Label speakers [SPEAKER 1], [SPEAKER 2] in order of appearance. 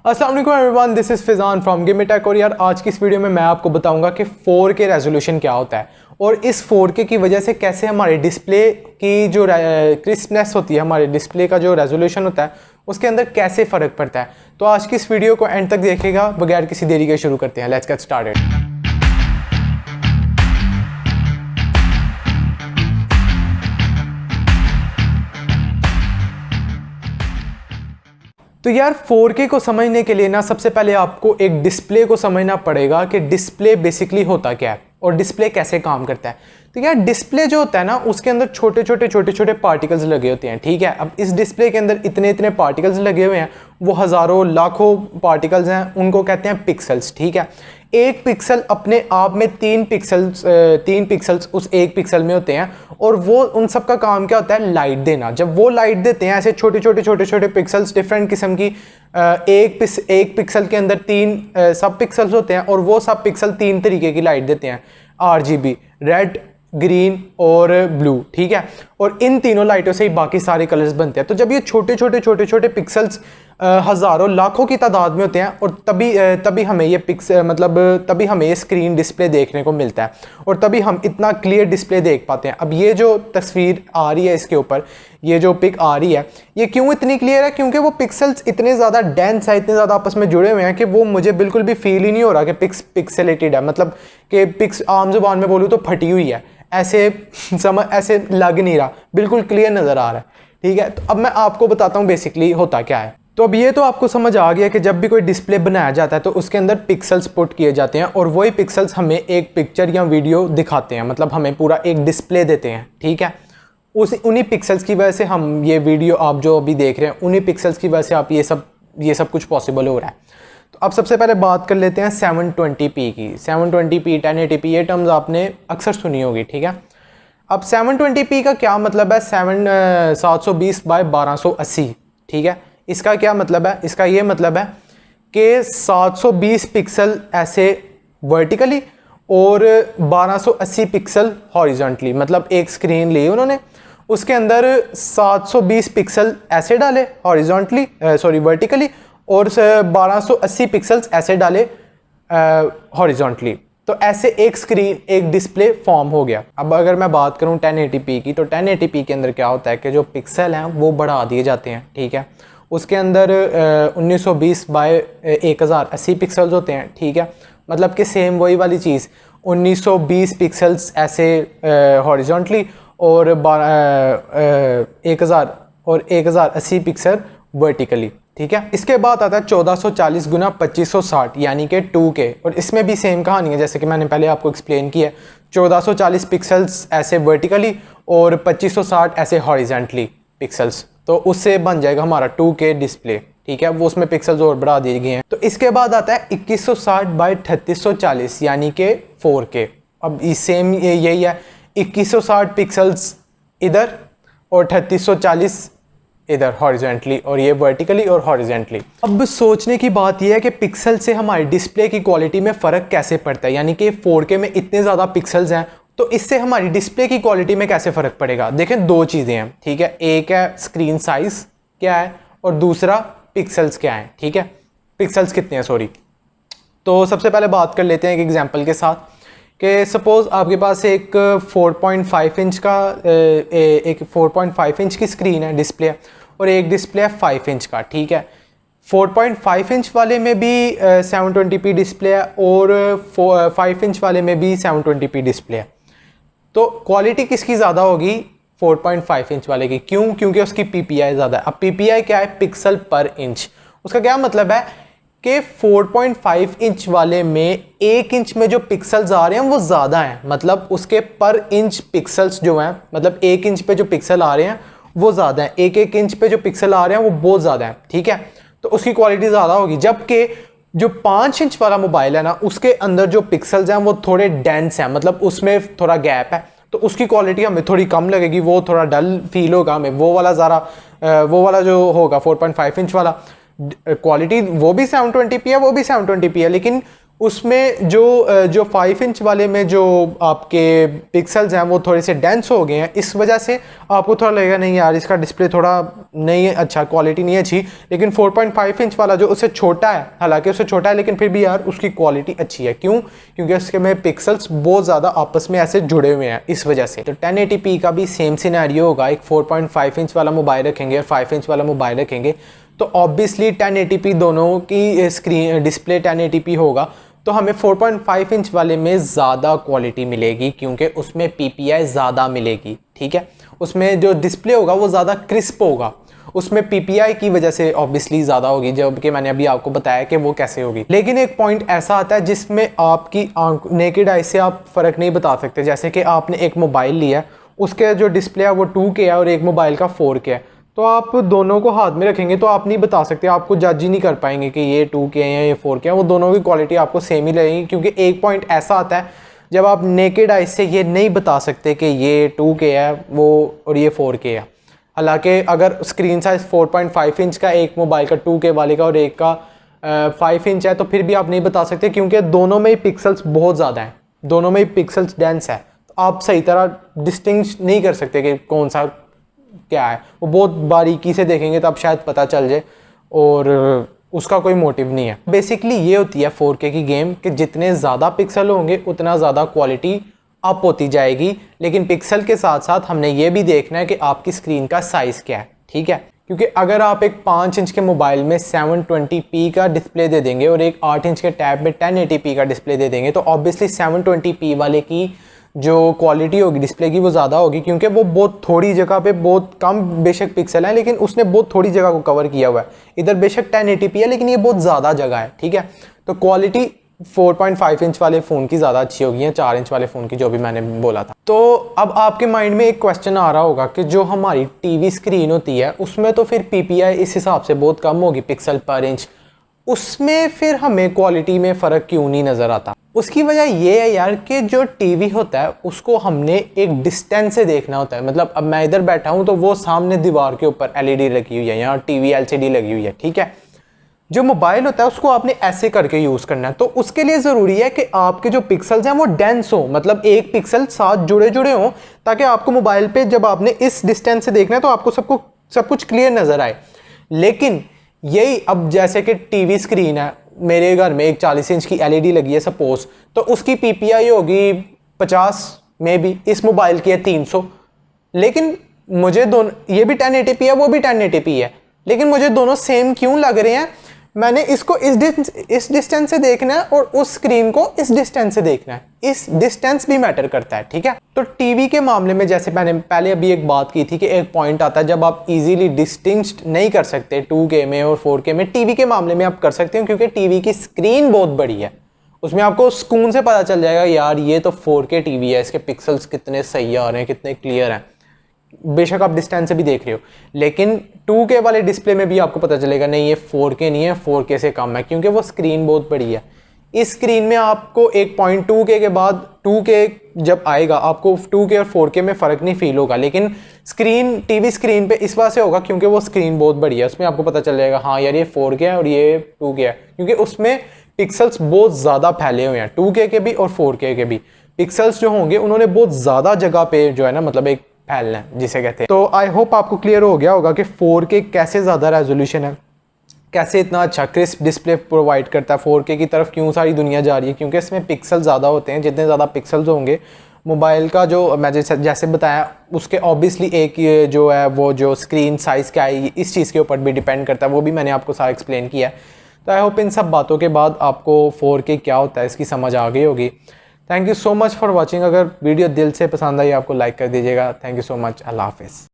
[SPEAKER 1] अस्सलाम वालेकुम everyone, this is Fizan from गिमिटेक। और यार आज की इस वीडियो में मैं आपको बताऊंगा कि 4K रेजोल्यूशन क्या होता है और इस 4K की वजह से कैसे हमारे डिस्प्ले की जो क्रिस्पनेस होती है, हमारे डिस्प्ले का जो रेजोल्यूशन होता है उसके अंदर कैसे फ़र्क पड़ता है। तो आज की इस वीडियो को एंड तक देखिएगा। बगैर किसी देरी के शुरू करते हैं। Let's get started. तो यार 4K को समझने के लिए ना सबसे पहले आपको एक डिस्प्ले को समझना पड़ेगा कि डिस्प्ले बेसिकली होता क्या है और डिस्प्ले कैसे काम करता है। तो यार डिस्प्ले जो होता है ना उसके अंदर छोटे छोटे पार्टिकल्स लगे होते हैं, ठीक है। अब इस डिस्प्ले के अंदर इतने पार्टिकल्स लगे हुए हैं, वो हज़ारों लाखों पार्टिकल्स हैं, उनको कहते हैं पिक्सल्स, ठीक है। एक पिक्सल अपने आप में तीन पिक्सल्स उस एक पिक्सल में होते हैं और वो उन सब का काम क्या होता है, लाइट देना। जब वो लाइट देते हैं ऐसे छोटे पिक्सल्स डिफरेंट किस्म की, एक पिक्सल के अंदर तीन सब पिक्सल्स होते हैं और वो सब पिक्सल तीन तरीके की लाइट देते हैं, RGB, रेड, ग्रीन और ब्लू, ठीक है। और इन तीनों लाइटों से ही बाकी सारे कलर्स बनते हैं। तो जब ये छोटे पिक्सल्स हज़ारों लाखों की तादाद में होते हैं और तभी हमें ये तभी हमें ये स्क्रीन डिस्प्ले देखने को मिलता है और तभी हम इतना क्लियर डिस्प्ले देख पाते हैं। अब ये जो तस्वीर आ रही है इसके ऊपर, ये जो पिक आ रही है, ये क्यों इतनी क्लियर है? क्योंकि वो पिक्सल्स इतने ज़्यादा डेंस है, इतने ज़्यादा आपस में जुड़े हुए हैं कि वो मुझे बिल्कुल भी फील ही नहीं हो रहा कि पिक्सेलेटेड है। मतलब कि आम जुबान में बोलूँ तो फटी हुई है, ऐसे लग नहीं रहा, बिल्कुल क्लियर नज़र आ रहा है, ठीक है। तो अब मैं आपको बताता हूँ बेसिकली होता क्या है। तो अब ये तो आपको समझ आ गया कि जब भी कोई डिस्प्ले बनाया जाता है तो उसके अंदर पिक्सल्स पुट किए जाते हैं और वही पिक्सल्स हमें एक पिक्चर या वीडियो दिखाते हैं, मतलब हमें पूरा एक डिस्प्ले देते हैं, ठीक है। उन्हीं पिक्सल्स की वजह से हम ये वीडियो आप जो अभी देख रहे हैं, उन्हीं पिक्सल्स की वजह से आप ये सब कुछ पॉसिबल हो रहा है। तो अब सबसे पहले बात कर लेते हैं 720p की। 720p 1080p ये टर्म्स आपने अक्सर सुनी होगी, ठीक है। अब 720p का क्या मतलब है? 720 बाय 1280, ठीक है। इसका क्या मतलब है? इसका ये मतलब है कि 720 पिक्सल ऐसे वर्टिकली और 1280 पिक्सल हॉरिजॉन्टली, मतलब एक स्क्रीन ली उन्होंने, उसके अंदर 720 पिक्सल ऐसे डाले वर्टिकली और 1280 पिक्सल्स ऐसे डाले हॉरिजॉन्टली। तो ऐसे एक स्क्रीन, एक डिस्प्ले फॉर्म हो गया। अब अगर मैं बात करूं 1080p की, तो 1080p के अंदर क्या होता है कि जो पिक्सल हैं वो बढ़ा दिए जाते हैं, ठीक है। उसके अंदर 1920 बाय 1080 पिक्सल्स होते हैं, ठीक है। मतलब कि सेम वही वाली चीज़, 1920 पिक्सल्स ऐसे हॉरिजॉन्टली और 1080 पिक्सल वर्टिकली, ठीक है। इसके बाद आता है 1440 गुना 2560 यानी कि 2K। और इसमें भी सेम कहानी है जैसे कि मैंने पहले आपको एक्सप्लेन किया है। 1440 पिक्सल्स ऐसे वर्टिकली और 2560 ऐसे हॉरिजॉन्टली पिक्सल्स, तो उससे बन जाएगा हमारा 2K डिस्प्ले, ठीक है। वो उसमें पिक्सल्स और बढ़ा दिए गए हैं। तो इसके बाद आता है 2160 बाय 3640 यानी कि 4K। अब सेम यही है, 2160 पिक्सल्स इधर और 3640 इधर हॉरिजॉन्टली, और ये वर्टिकली और हॉरिजॉन्टली। अब सोचने की बात यह है कि पिक्सल से हमारी डिस्प्ले की क्वालिटी में फ़र्क कैसे पड़ता है, यानी कि 4K में इतने ज़्यादा पिक्सल्स हैं तो इससे हमारी डिस्प्ले की क्वालिटी में कैसे फ़र्क पड़ेगा। देखें, दो चीज़ें हैं, ठीक है। एक है स्क्रीन साइज़ क्या है और दूसरा पिक्सल्स क्या है, ठीक है। पिक्सल्स कितने हैं, सॉरी। तो सबसे पहले बात कर लेते हैं एक एग्जाम्पल के साथ कि सपोज़ आपके पास एक 4.5 इंच की स्क्रीन है, डिस्प्ले है, और एक डिस्प्ले है 5 इंच का, ठीक है। 4.5 इंच वाले में भी 720p डिस्प्ले है और 5 इंच वाले में भी 720p डिस्प्ले है। तो क्वालिटी किसकी ज़्यादा होगी? 4.5 इंच वाले की। क्यों? क्योंकि उसकी PPI ज़्यादा है। अब PPI क्या है? पिक्सल पर इंच। उसका क्या मतलब है कि 4.5 इंच वाले में 1 इंच में जो पिक्सल्स आ रहे हैं वो ज़्यादा हैं, मतलब उसके पर इंच पिक्सल्स जो हैं, मतलब 1 इंच पे जो पिक्सल आ रहे हैं वो ज़्यादा है, एक इंच पे जो पिक्सल आ रहे हैं वो बहुत ज़्यादा है, ठीक है। तो उसकी क्वालिटी ज़्यादा होगी। जबकि जो 5 इंच वाला मोबाइल है ना, उसके अंदर जो पिक्सल्स हैं वो थोड़े डेंस हैं, मतलब उसमें थोड़ा गैप है, तो उसकी क्वालिटी हमें थोड़ी कम लगेगी, वो थोड़ा डल फील होगा हमें। वो वाला जो होगा 4.5 इंच वाला, क्वालिटी वो भी 720p है, लेकिन उसमें जो 5 इंच वाले में जो आपके पिक्सल्स हैं वो थोड़े से डेंस हो गए हैं, इस वजह से आपको थोड़ा लगेगा नहीं यार इसका डिस्प्ले थोड़ा नहीं है अच्छा, क्वालिटी नहीं है अच्छी। लेकिन 4.5 इंच वाला जो उससे छोटा है, हालांकि उससे छोटा है लेकिन फिर भी यार उसकी क्वालिटी अच्छी है। क्यों? क्योंकि उसके में पिक्सल्स बहुत ज़्यादा आपस में ऐसे जुड़े हुए हैं इस वजह से। तो 1080p का भी सेम सिनेरियो होगा, एक 4.5 इंच वाला मोबाइल रखेंगे और 5 इंच वाला मोबाइल रखेंगे तो ऑब्वियसली 1080p दोनों की स्क्रीन डिस्प्ले 1080p होगा, तो हमें 4.5 इंच वाले में ज़्यादा क्वालिटी मिलेगी क्योंकि उसमें PPI ज़्यादा मिलेगी। ठीक है, उसमें जो डिस्प्ले होगा वो ज़्यादा क्रिस्प होगा, उसमें PPI की वजह से ऑब्वियसली ज़्यादा होगी, जबकि मैंने अभी आपको बताया कि वो कैसे होगी। लेकिन एक पॉइंट ऐसा आता है जिसमें आपकी नेकेड आई से आप फ़र्क नहीं बता सकते। जैसे कि आपने एक मोबाइल लिया, उसके जो डिस्प्ले है वो 2K है और एक मोबाइल का 4K है, तो आप दोनों को हाथ में रखेंगे तो आप नहीं बता सकते, आपको जज ही नहीं कर पाएंगे कि ये 2K है या ये 4K है। वो दोनों की क्वालिटी आपको सेम ही लगेगी क्योंकि एक पॉइंट ऐसा आता है जब आप नेकेड आई से ये नहीं बता सकते कि ये 2K है वो और ये 4K है। हालांकि अगर स्क्रीन साइज 4.5 इंच का एक मोबाइल का 2K वाले का और एक का 5 इंच है तो फिर भी आप नहीं बता सकते क्योंकि दोनों में ही पिक्सल्स बहुत ज़्यादा हैं, दोनों में ही पिक्सल्स डेंस है, तो आप सही तरह डिस्टिंग्विश नहीं कर सकते कि कौन सा क्या है। वो बहुत बारीकी से देखेंगे तो आप शायद पता चल जाए और उसका कोई मोटिव नहीं है। बेसिकली ये होती है 4K की गेम कि जितने ज़्यादा पिक्सल होंगे उतना ज़्यादा क्वालिटी अप होती जाएगी, लेकिन पिक्सल के साथ साथ हमने ये भी देखना है कि आपकी स्क्रीन का साइज़ क्या है। ठीक है, क्योंकि अगर आप एक 5 इंच के मोबाइल में 720p का डिस्प्ले दे देंगे और एक 8 इंच के टैब में 1080p का डिस्प्ले दे देंगे तो ऑब्वियसली 720p वाले की जो क्वालिटी होगी डिस्प्ले की वो ज़्यादा होगी क्योंकि वो बहुत थोड़ी जगह पे बहुत कम बेशक पिक्सल है लेकिन उसने बहुत थोड़ी जगह को कवर किया हुआ है। इधर बेशक 1080p है लेकिन ये बहुत ज़्यादा जगह है। ठीक है, तो क्वालिटी 4.5 इंच वाले फ़ोन की ज़्यादा अच्छी होगी या 4 इंच वाले फ़ोन की, जो भी मैंने बोला था। तो अब आपके माइंड में एक क्वेश्चन आ रहा होगा कि जो हमारी टीवी स्क्रीन होती है उसमें तो फिर PPI इस हिसाब से बहुत कम होगी पिक्सल पर इंच, उसमें फिर हमें क्वालिटी में फ़र्क क्यों नहीं नज़र आता? उसकी वजह ये है यार कि जो टीवी होता है उसको हमने एक डिस्टेंस से देखना होता है। मतलब अब मैं इधर बैठा हूँ तो वो सामने दीवार के ऊपर LED लगी हुई है, यहाँ TV LCD लगी हुई है। ठीक है, जो मोबाइल होता है उसको आपने ऐसे करके यूज़ करना है, तो उसके लिए ज़रूरी है कि आपके जो पिक्सल्स हैं वो डेंस हो, मतलब एक पिक्सल साथ जुड़े जुड़े हों ताकि आपको मोबाइल पे जब आपने इस डिस्टेंस से देखना है तो आपको सब कुछ क्लियर नज़र आए। लेकिन यही अब जैसे कि टीवी स्क्रीन है, मेरे घर में एक 40 इंच की LED लगी है सपोज, तो उसकी PPI होगी 50 में भी, इस मोबाइल की है 300, लेकिन मुझे दोनों ये भी 1080p है वो भी 1080p है, लेकिन मुझे दोनों सेम क्यों लग रहे हैं? मैंने इसको इस डिस्टेंस से देखना है और उस स्क्रीन को इस डिस्टेंस से देखना है, इस डिस्टेंस भी मैटर करता है। ठीक है, तो टीवी के मामले में जैसे मैंने पहले अभी एक बात की थी कि एक पॉइंट आता है जब आप इजीली डिस्टिंग्विश नहीं कर सकते 2K में और 4K में, टीवी के मामले में आप कर सकते हो क्योंकि टीवी की स्क्रीन बहुत बड़ी है, उसमें आपको सुकून से पता चल जाएगा यार ये तो 4K टीवी है, इसके पिक्सल्स कितने सही आ रहे हैं, कितने क्लियर हैं। बेशक आप डिस्टेंस से भी देख रहे हो, लेकिन 2K वाले डिस्प्ले में भी आपको पता चलेगा नहीं ये 4K नहीं है, 4K से कम है क्योंकि वो स्क्रीन बहुत बड़ी है। इस स्क्रीन में आपको एक पॉइंट 2K के बाद 2K जब आएगा आपको 2K और 4K में फ़र्क नहीं फील होगा, लेकिन स्क्रीन टीवी स्क्रीन पे इस वजह से होगा क्योंकि वो स्क्रीन बहुत बड़ी है, उसमें आपको पता चल जाएगा हाँ यार ये 4K है और ये 2K है, क्योंकि उसमें पिक्सल्स बहुत ज़्यादा फैले हुए हैं, 2K के भी और 4K के भी पिक्सल्स जो होंगे उन्होंने बहुत ज़्यादा जगह पे जो है ना मतलब एक फैलना है जिसे कहते हैं। तो आई होप आपको क्लियर हो गया होगा कि 4K कैसे ज़्यादा रेजोल्यूशन है, कैसे इतना अच्छा क्रिस्प डिस्प्ले प्रोवाइड करता है, 4K की तरफ क्यों सारी दुनिया जा रही है, क्योंकि इसमें पिक्सल ज़्यादा होते हैं। जितने ज़्यादा पिक्सल्स होंगे मोबाइल का जो मैं जैसे बताया उसके ऑब्वियसली एक जो है वो जो स्क्रीन साइज़ क्या है इस चीज़ के ऊपर भी डिपेंड करता है, वो भी मैंने आपको सारा एक्सप्लेन किया है। तो आई होप इन सब बातों के बाद आपको 4K क्या होता है इसकी समझ आ गई होगी। Thank you so much for watching. अगर वीडियो दिल से पसंद आई आपको लाइक कर दीजिएगा। Thank you so much. अल्लाह हाफिज़।